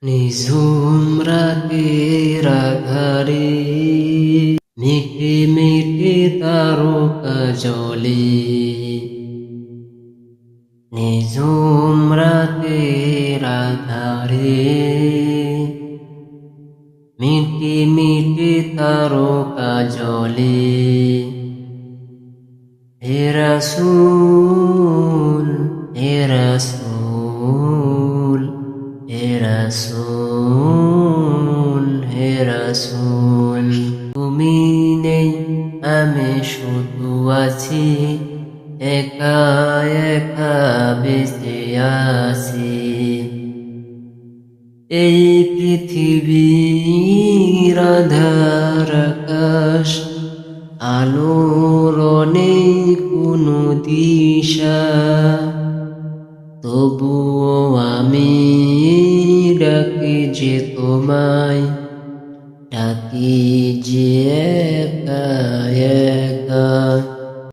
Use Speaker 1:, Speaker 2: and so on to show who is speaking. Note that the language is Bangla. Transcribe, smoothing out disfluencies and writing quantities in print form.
Speaker 1: নিঝুম রাতের আধারে মিটে মিটে তারকা জ্বলে। নিঝুম রাতের আধারে মিটে মিটে তারকা জ্বলে। হে রাসূল, হে রাসূল, হে রাসূল, হে রাসূল, তুমি নেই আমি শুধু আছি, একা একা বেঁচে আছি। এই পৃথিবীর আধার আকাশ, আলোর নেই কোনো দিশা, তবুও আমি ডাকি যে তোমায়, ডাকি যে একা